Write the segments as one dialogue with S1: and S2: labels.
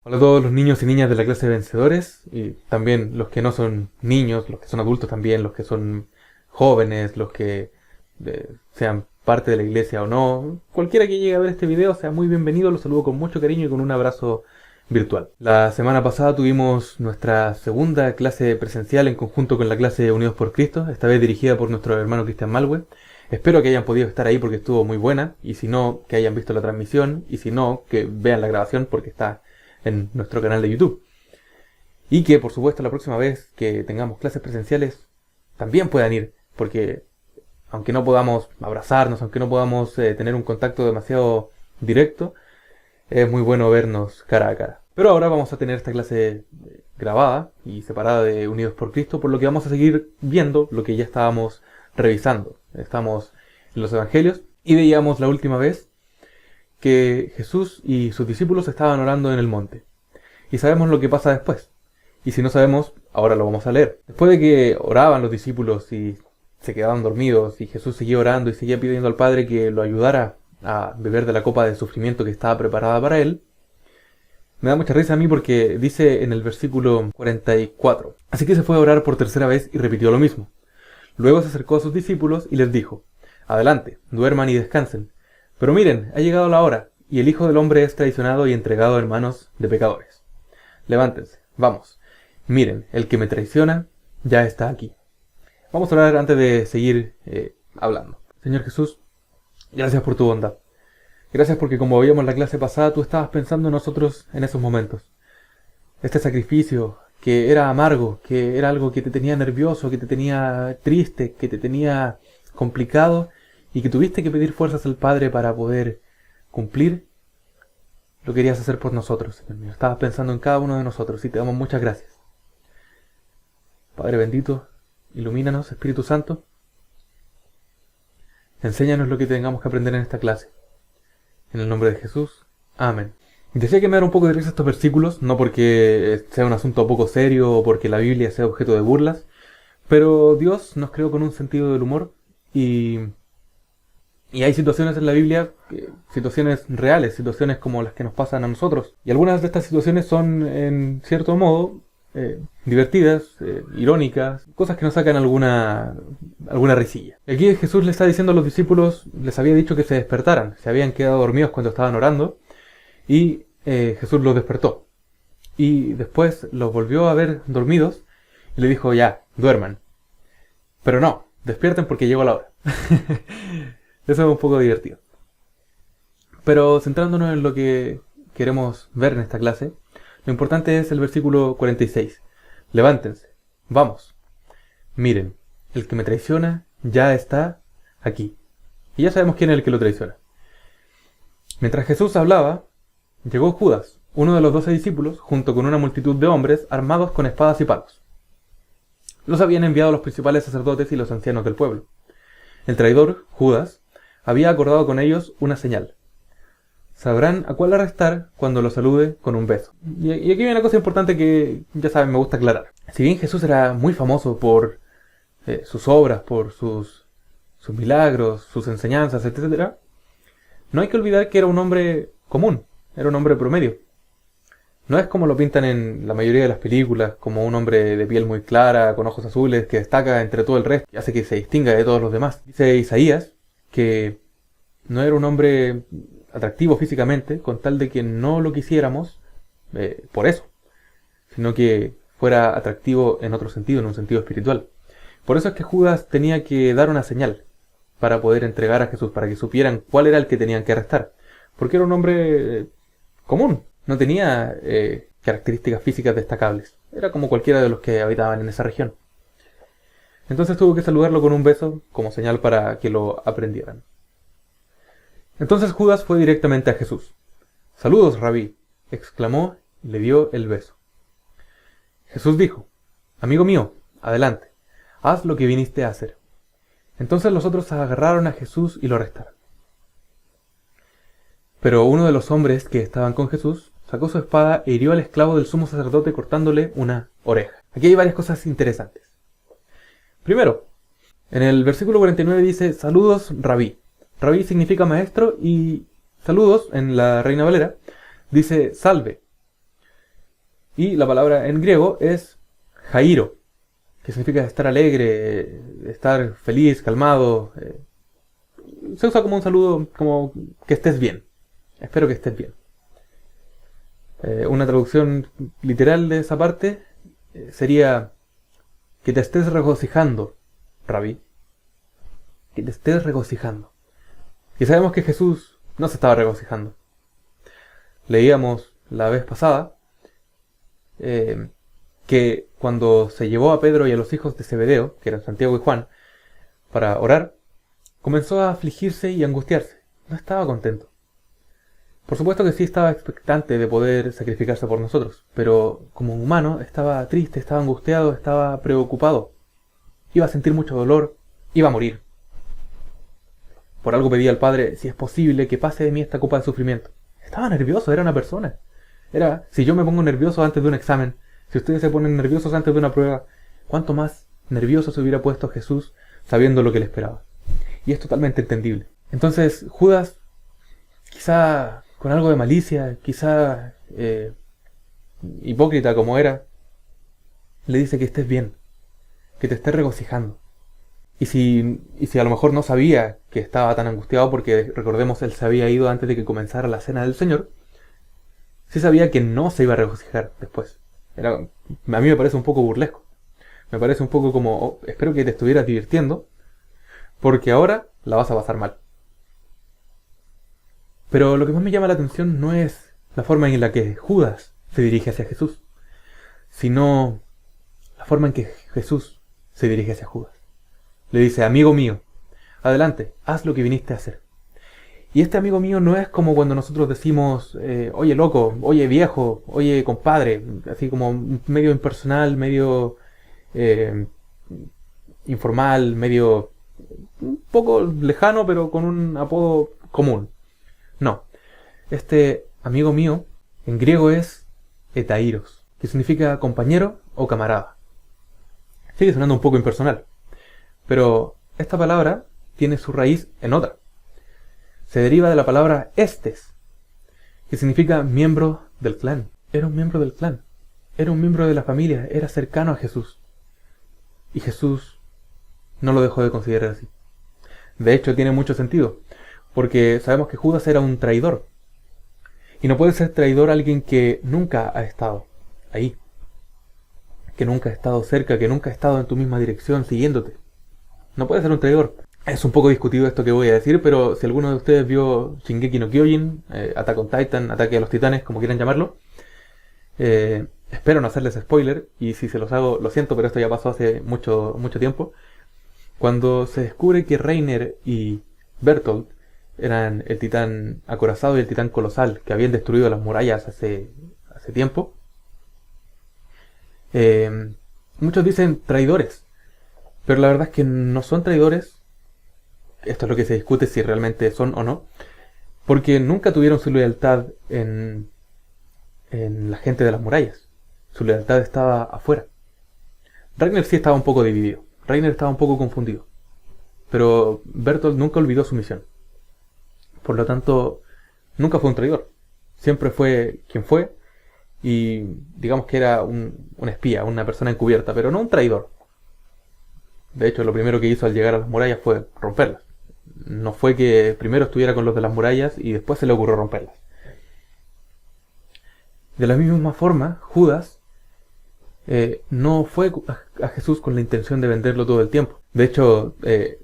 S1: Hola a todos los niños y niñas de la clase de vencedores y también los que no son niños, los que son adultos también, los que son jóvenes, los que sean parte de la iglesia o no. Cualquiera que llegue a ver este video sea muy bienvenido, los saludo con mucho cariño y con un abrazo virtual. La semana pasada tuvimos nuestra segunda clase presencial en conjunto con la clase Unidos por Cristo, esta vez dirigida por nuestro hermano Cristian Malwe. Espero que hayan podido estar ahí porque estuvo muy buena, y si no, que hayan visto la transmisión, y si no, que vean la grabación porque está en nuestro canal de YouTube. Y que, por supuesto, la próxima vez que tengamos clases presenciales también puedan ir, porque aunque no podamos abrazarnos, aunque no podamos tener un contacto demasiado directo, es muy bueno vernos cara a cara. Pero ahora vamos a tener esta clase grabada y separada de Unidos por Cristo, por lo que vamos a seguir viendo lo que ya estábamos revisando. Estamos en los Evangelios y veíamos la última vez que Jesús y sus discípulos estaban orando en el monte. Y sabemos lo que pasa después. Y si no sabemos, ahora lo vamos a leer. Después de que oraban los discípulos y se quedaban dormidos, y Jesús seguía orando y seguía pidiendo al Padre que lo ayudara a beber de la copa de sufrimiento que estaba preparada para él, me da mucha risa a mí porque dice en el versículo 44: así que se fue a orar por tercera vez y repitió lo mismo. Luego se acercó a sus discípulos y les dijo: adelante, duerman y descansen. Pero miren, ha llegado la hora, y el Hijo del Hombre es traicionado y entregado en manos de pecadores. Levántense, vamos. Miren, el que me traiciona ya está aquí. Vamos a orar antes de seguir hablando. Señor Jesús, gracias por tu bondad. Gracias porque, como veíamos en la clase pasada, tú estabas pensando en nosotros en esos momentos. Este sacrificio que era amargo, que era algo que te tenía nervioso, que te tenía triste, que te tenía complicado, y que tuviste que pedir fuerzas al Padre para poder cumplir, lo querías hacer por nosotros, Señor mío. Estabas pensando en cada uno de nosotros y te damos muchas gracias. Padre bendito, ilumínanos, Espíritu Santo. Enséñanos lo que tengamos que aprender en esta clase. En el nombre de Jesús. Amén. Decía que me da un poco de risa estos versículos, no porque sea un asunto poco serio o porque la Biblia sea objeto de burlas, pero Dios nos creó con un sentido del humor y hay situaciones en la Biblia, situaciones reales, situaciones como las que nos pasan a nosotros. Y algunas de estas situaciones son, en cierto modo, divertidas, irónicas, cosas que nos sacan alguna risilla. Aquí Jesús le está diciendo a los discípulos, les había dicho que se despertaran, se habían quedado dormidos cuando estaban orando, y Jesús los despertó. Y después los volvió a ver dormidos y le dijo: ya, duerman. Pero no, despierten porque llegó la hora. Eso es un poco divertido. Pero centrándonos en lo que queremos ver en esta clase, lo importante es el versículo 46. Levántense, vamos. Miren, el que me traiciona ya está aquí. Y ya sabemos quién es el que lo traiciona. Mientras Jesús hablaba, llegó Judas, uno de los 12 discípulos, junto con una multitud de hombres armados con espadas y palos. Los habían enviado los principales sacerdotes y los ancianos del pueblo. El traidor, Judas, había acordado con ellos una señal. Sabrán a cuál arrestar cuando lo salude con un beso. Y aquí viene una cosa importante que, ya saben, me gusta aclarar. Si bien Jesús era muy famoso por sus obras, por sus milagros, sus enseñanzas, etc., no hay que olvidar que era un hombre común, era un hombre promedio. No es como lo pintan en la mayoría de las películas, como un hombre de piel muy clara, con ojos azules, que destaca entre todo el resto y hace que se distinga de todos los demás. Dice Isaías que no era un hombre atractivo físicamente, con tal de que no lo quisiéramos por eso, sino que fuera atractivo en otro sentido, en un sentido espiritual. Por eso es que Judas tenía que dar una señal para poder entregar a Jesús, para que supieran cuál era el que tenían que arrestar, porque era un hombre común, no tenía características físicas destacables, era como cualquiera de los que habitaban en esa región. Entonces tuvo que saludarlo con un beso como señal para que lo aprendieran. Entonces Judas fue directamente a Jesús. «Saludos, Rabí», exclamó y le dio el beso. Jesús dijo: «Amigo mío, adelante, haz lo que viniste a hacer». Entonces los otros agarraron a Jesús y lo arrestaron. Pero uno de los hombres que estaban con Jesús sacó su espada e hirió al esclavo del sumo sacerdote cortándole una oreja. Aquí hay varias cosas interesantes. Primero, en el versículo 49 dice: «Saludos, Rabí». Rabí significa maestro, y saludos, en la Reina Valera, dice salve. Y la palabra en griego es jairo, que significa estar alegre, estar feliz, calmado. Se usa como un saludo, como que estés bien. Espero que estés bien. Una traducción literal de esa parte sería que te estés regocijando, Rabí. Que te estés regocijando. Y sabemos que Jesús no se estaba regocijando. Leíamos la vez pasada que cuando se llevó a Pedro y a los hijos de Zebedeo, que eran Santiago y Juan, para orar, comenzó a afligirse y angustiarse. No estaba contento. Por supuesto que sí estaba expectante de poder sacrificarse por nosotros, pero como humano estaba triste, estaba angustiado, estaba preocupado. Iba a sentir mucho dolor, iba a morir. Por algo pedí al Padre, si es posible, que pase de mí esta copa de sufrimiento. Estaba nervioso, era una persona. Era, si yo me pongo nervioso antes de un examen, si ustedes se ponen nerviosos antes de una prueba, ¿cuánto más nervioso se hubiera puesto Jesús sabiendo lo que le esperaba? Y es totalmente entendible. Entonces, Judas, quizá con algo de malicia, quizá hipócrita como era, le dice que estés bien, que te estés regocijando. Y si a lo mejor no sabía que estaba tan angustiado, porque recordemos él se había ido antes de que comenzara la cena del Señor, sí sabía que no se iba a regocijar después. A mí me parece un poco burlesco. Me parece un poco como, oh, espero que te estuvieras divirtiendo, porque ahora la vas a pasar mal. Pero lo que más me llama la atención no es la forma en la que Judas se dirige hacia Jesús, sino la forma en que Jesús se dirige hacia Judas. Le dice, amigo mío, adelante, haz lo que viniste a hacer. Y este amigo mío no es como cuando nosotros decimos, oye loco, oye viejo, oye compadre, así como medio impersonal, medio informal, medio un poco lejano, pero con un apodo común. No, este amigo mío en griego es etairos, que significa compañero o camarada. Sigue sonando un poco impersonal, pero esta palabra tiene su raíz en otra. Se deriva de la palabra estes, que significa miembro del clan. Era un miembro del clan, era un miembro de la familia, era cercano a Jesús. Y Jesús no lo dejó de considerar así. De hecho, tiene mucho sentido, porque sabemos que Judas era un traidor. Y no puede ser traidor alguien que nunca ha estado ahí, que nunca ha estado cerca, que nunca ha estado en tu misma dirección siguiéndote. No puede ser un traidor. Es un poco discutido esto que voy a decir, pero si alguno de ustedes vio Shingeki no Kyojin, Attack on Titan, Ataque a los Titanes, como quieran llamarlo, espero no hacerles spoiler, y si se los hago, lo siento, pero esto ya pasó hace mucho tiempo. Cuando se descubre que Reiner y Bertolt eran el titán acorazado y el titán colosal, que habían destruido las murallas hace tiempo, muchos dicen traidores, pero la verdad es que no son traidores. Esto es lo que se discute, si realmente son o no, porque nunca tuvieron su lealtad en la gente de las murallas. Su lealtad estaba afuera. Reiner sí estaba un poco dividido, Reiner estaba un poco confundido, pero Bertolt nunca olvidó su misión. Por lo tanto, nunca fue un traidor. Siempre fue quien fue, y digamos que era un espía, una persona encubierta, pero no un traidor. De hecho, lo primero que hizo al llegar a las murallas fue romperlas. No fue que primero estuviera con los de las murallas y después se le ocurrió romperlas. De la misma forma, Judas no fue a Jesús con la intención de venderlo todo el tiempo. De hecho,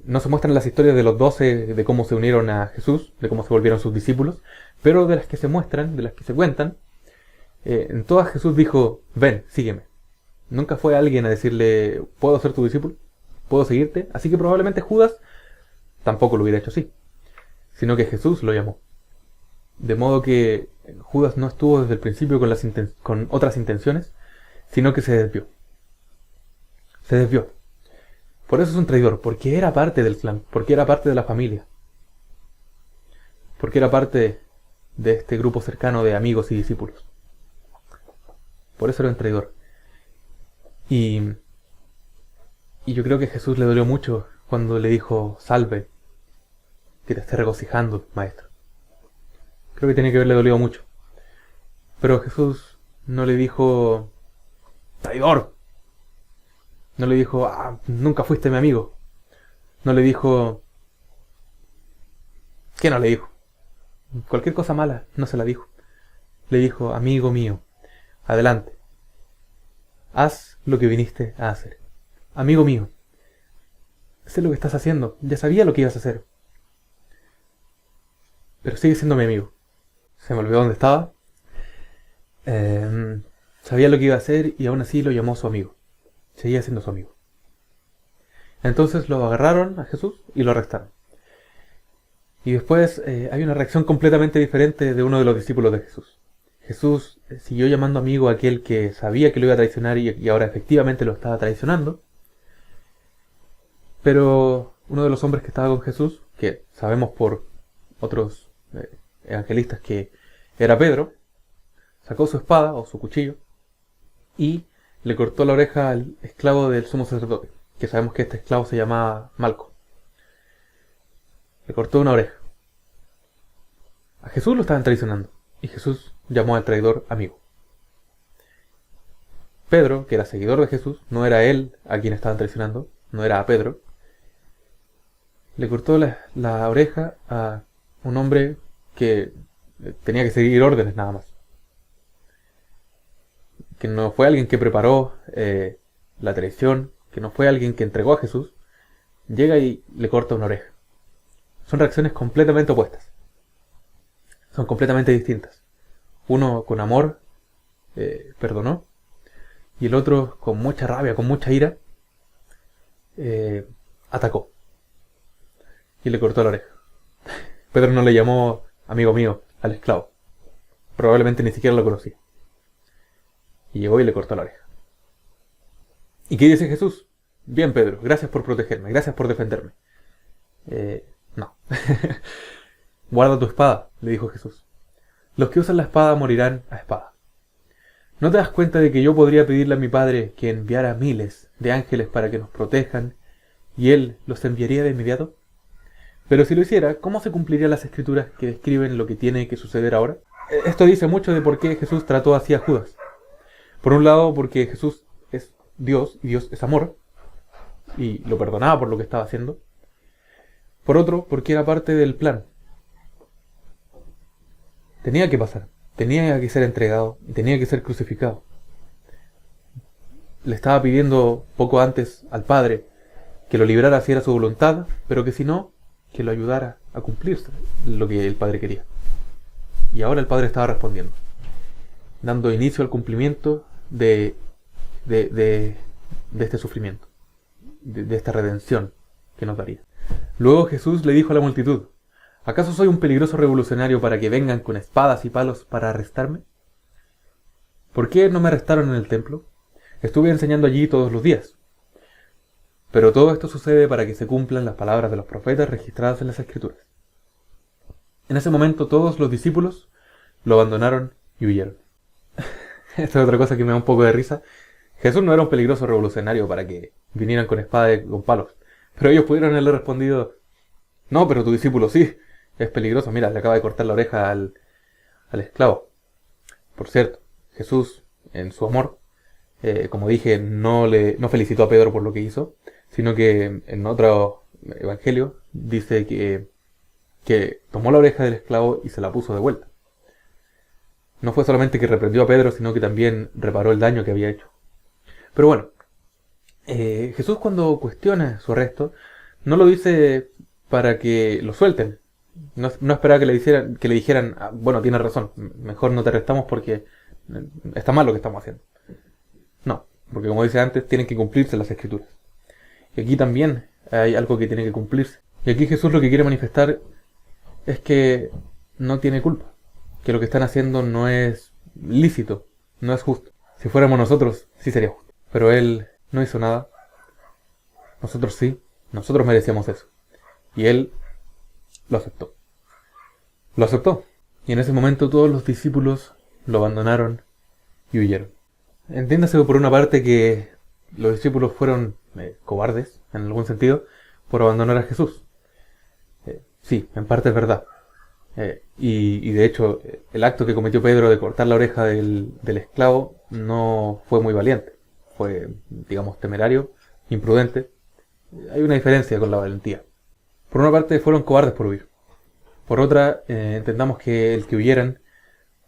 S1: no se muestran las historias de los 12 de cómo se unieron a Jesús, de cómo se volvieron sus discípulos, pero de las que se muestran, de las que se cuentan, en todas Jesús dijo, ven, sígueme. Nunca fue alguien a decirle, ¿puedo ser tu discípulo? ¿Puedo seguirte? Así que probablemente Judas tampoco lo hubiera hecho así, sino que Jesús lo llamó. De modo que Judas no estuvo desde el principio con otras intenciones, sino que se desvió. Se desvió. Por eso es un traidor, porque era parte del clan, porque era parte de la familia, porque era parte de este grupo cercano de amigos y discípulos. Por eso era un traidor. Y yo creo que Jesús le dolió mucho cuando le dijo, salve, que te esté regocijando, maestro. Creo que tiene que haberle dolido mucho. Pero Jesús no le dijo traidor. No le dijo, nunca fuiste mi amigo. No le dijo... ¿Qué no le dijo? Cualquier cosa mala no se la dijo. Le dijo, amigo mío, adelante. Haz lo que viniste a hacer. Amigo mío, sé lo que estás haciendo. Ya sabía lo que ibas a hacer. Pero sigue siendo mi amigo. Se me olvidó dónde estaba. Sabía lo que iba a hacer y aún así lo llamó su amigo. Seguía siendo su amigo. Entonces lo agarraron a Jesús y lo arrestaron. Y después hay una reacción completamente diferente de uno de los discípulos de Jesús. Jesús siguió llamando amigo a aquel que sabía que lo iba a traicionar y ahora efectivamente lo estaba traicionando. Pero uno de los hombres que estaba con Jesús, que sabemos por otros evangelistas que era Pedro, sacó su espada o su cuchillo y le cortó la oreja al esclavo del sumo sacerdote, que sabemos que este esclavo se llamaba Malco. Le cortó una oreja. A Jesús lo estaban traicionando y Jesús llamó al traidor amigo. Pedro, que era seguidor de Jesús, no era él a quien estaban traicionando, no era a Pedro, le cortó la oreja a un hombre que tenía que seguir órdenes nada más. Que no fue alguien que preparó la traición, que no fue alguien que entregó a Jesús, llega y le corta una oreja. Son reacciones completamente opuestas. Son completamente distintas. Uno con amor perdonó, y el otro con mucha rabia, con mucha ira, atacó y le cortó la oreja. Pedro no le llamó amigo mío al esclavo. Probablemente ni siquiera lo conocía. Y llegó y le cortó la oreja. ¿Y qué dice Jesús? Bien, Pedro, gracias por protegerme, gracias por defenderme. No. Guarda tu espada, le dijo Jesús. Los que usan la espada morirán a espada. ¿No te das cuenta de que yo podría pedirle a mi Padre que enviara miles de ángeles para que nos protejan y Él los enviaría de inmediato? Pero si lo hiciera, ¿cómo se cumplirían las escrituras que describen lo que tiene que suceder ahora? Esto dice mucho de por qué Jesús trató así a Judas. Por un lado, porque Jesús es Dios y Dios es amor, y lo perdonaba por lo que estaba haciendo. Por otro, porque era parte del plan. Tenía que pasar, tenía que ser entregado y tenía que ser crucificado. Le estaba pidiendo poco antes al Padre que lo librara si era su voluntad, pero que si no, que lo ayudara a cumplir lo que el Padre quería. Y ahora el Padre estaba respondiendo, dando inicio al cumplimiento de este sufrimiento, de esta redención que nos daría. Luego Jesús le dijo a la multitud, ¿acaso soy un peligroso revolucionario para que vengan con espadas y palos para arrestarme? ¿Por qué no me arrestaron en el templo? Estuve enseñando allí todos los días. Pero todo esto sucede para que se cumplan las palabras de los profetas registradas en las Escrituras. En ese momento todos los discípulos lo abandonaron y huyeron. Esta es otra cosa que me da un poco de risa. Jesús no era un peligroso revolucionario para que vinieran con espada y con palos. Pero ellos pudieron haberle respondido, no, pero tu discípulo sí, es peligroso. Mira, le acaba de cortar la oreja al esclavo. Por cierto, Jesús, en su amor, como dije, no felicitó a Pedro por lo que hizo, sino que en otro evangelio dice que tomó la oreja del esclavo y se la puso de vuelta. No fue solamente que reprendió a Pedro, sino que también reparó el daño que había hecho. Pero bueno, Jesús cuando cuestiona su arresto, no lo dice para que lo suelten. No esperaba que le dijeran, bueno, tienes razón, mejor no te arrestamos porque está mal lo que estamos haciendo. No, porque como dice antes, tienen que cumplirse las Escrituras. Y aquí también hay algo que tiene que cumplirse. Y aquí Jesús lo que quiere manifestar es que no tiene culpa, que lo que están haciendo no es lícito, no es justo. Si fuéramos nosotros, sí sería justo. Pero Él no hizo nada. Nosotros sí, nosotros merecíamos eso. Y Él lo aceptó. Lo aceptó. Y en ese momento todos los discípulos lo abandonaron y huyeron. Entiéndase por una parte que los discípulos fueron cobardes, en algún sentido, por abandonar a Jesús. Sí, en parte es verdad. Y de hecho, el acto que cometió Pedro de cortar la oreja del esclavo no fue muy valiente. Fue, digamos, temerario, imprudente. Hay una diferencia con la valentía. Por una parte, fueron cobardes por huir. Por otra, entendamos que el que huyeran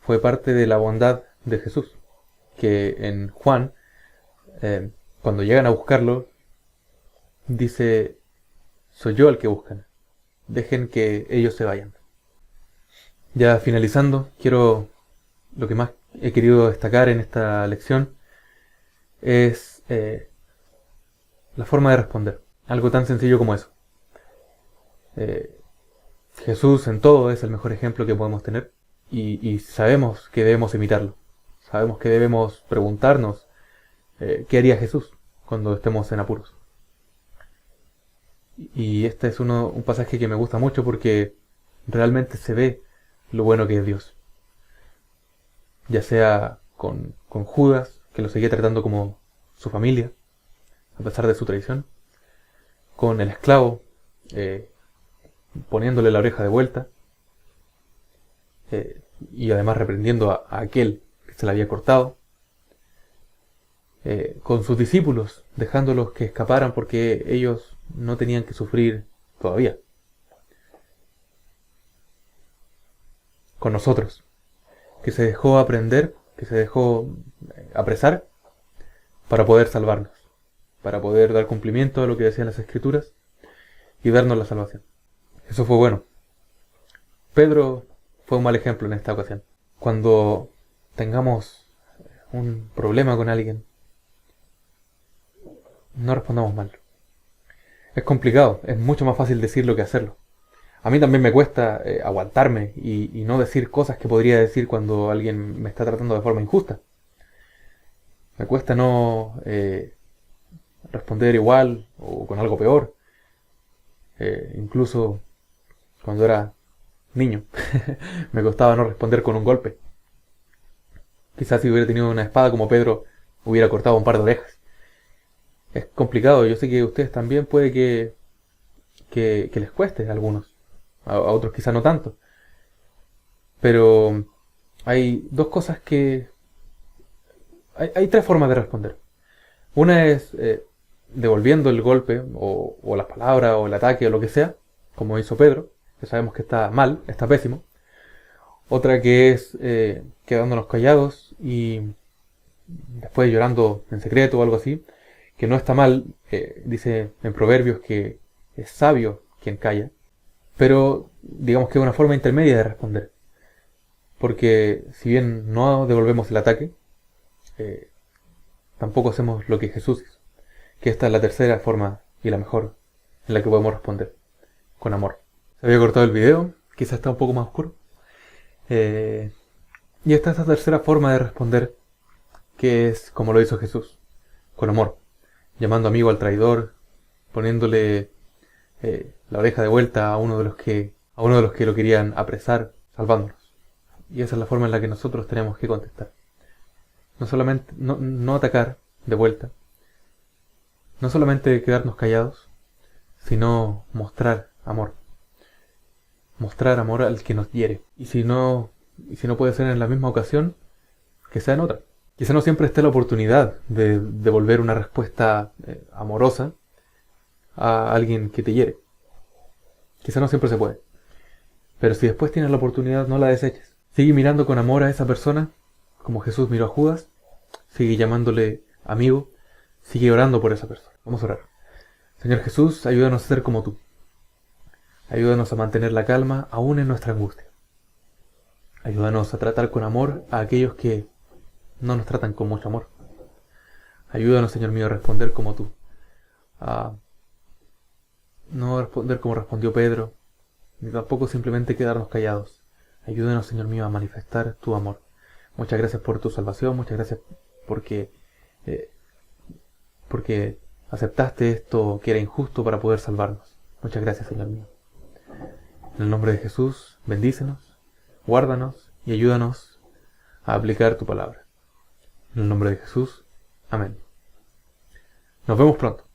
S1: fue parte de la bondad de Jesús. Que en Juan, cuando llegan a buscarlo, dice: soy yo el que buscan. Dejen que ellos se vayan. Ya finalizando, lo que más he querido destacar en esta lección es la forma de responder. Algo tan sencillo como eso. Jesús en todo es el mejor ejemplo que podemos tener y sabemos que debemos imitarlo. Sabemos que debemos preguntarnos qué haría Jesús cuando estemos en apuros. Y este es un pasaje que me gusta mucho porque realmente se ve lo bueno que es Dios. Ya sea con Judas, que lo seguía tratando como su familia, a pesar de su traición. Con el esclavo, poniéndole la oreja de vuelta. Y además reprendiendo a aquel que se la había cortado. Con sus discípulos, dejándolos que escaparan porque ellos no tenían que sufrir todavía. Con nosotros, que se dejó aprender, que se dejó apresar para poder salvarnos, para poder dar cumplimiento a lo que decían las Escrituras y darnos la salvación. Eso fue bueno. Pedro fue un mal ejemplo en esta ocasión. Cuando tengamos un problema con alguien, no respondamos mal. Es complicado, es mucho más fácil decirlo que hacerlo. A mí también me cuesta aguantarme y no decir cosas que podría decir cuando alguien me está tratando de forma injusta. Me cuesta no responder igual o con algo peor. Incluso cuando era niño me costaba no responder con un golpe. Quizás si hubiera tenido una espada como Pedro hubiera cortado un par de orejas. Es complicado, yo sé que a ustedes también puede que les cueste a algunos. A otros quizá no tanto. Pero hay dos cosas que... Hay tres formas de responder. Una es devolviendo el golpe, o las palabras, o el ataque, o lo que sea, como hizo Pedro, que sabemos que está mal, está pésimo. Otra que es quedándonos callados y después llorando en secreto o algo así, que no está mal, dice en Proverbios que es sabio quien calla. Pero digamos que es una forma intermedia de responder. Porque si bien no devolvemos el ataque, tampoco hacemos lo que Jesús hizo. Que esta es la tercera forma y la mejor en la que podemos responder. Con amor. Se había cortado el video, quizás está un poco más oscuro. Y esta es la tercera forma de responder, que es como lo hizo Jesús. Con amor. Llamando amigo al traidor, poniéndole la oreja de vuelta a uno de los que lo querían apresar, salvándonos. Y esa es la forma en la que nosotros tenemos que contestar. No solamente no atacar de vuelta, no solamente quedarnos callados, sino mostrar amor. Mostrar amor al que nos hiere. Y si no puede ser en la misma ocasión, que sea en otra. Quizá no siempre esté la oportunidad de devolver una respuesta amorosa a alguien que te hiere. Quizá no siempre se puede. Pero si después tienes la oportunidad, no la deseches. Sigue mirando con amor a esa persona, como Jesús miró a Judas. Sigue llamándole amigo. Sigue orando por esa persona. Vamos a orar. Señor Jesús, ayúdanos a ser como tú. Ayúdanos a mantener la calma aún en nuestra angustia. Ayúdanos a tratar con amor a aquellos que no nos tratan con mucho amor. Ayúdanos, Señor mío, a responder como tú. A no responder como respondió Pedro, ni tampoco simplemente quedarnos callados. Ayúdanos, Señor mío, a manifestar tu amor. Muchas gracias por tu salvación, muchas gracias porque aceptaste esto que era injusto para poder salvarnos. Muchas gracias, Señor mío. En el nombre de Jesús, bendícenos, guárdanos y ayúdanos a aplicar tu palabra. En el nombre de Jesús, amén. Nos vemos pronto.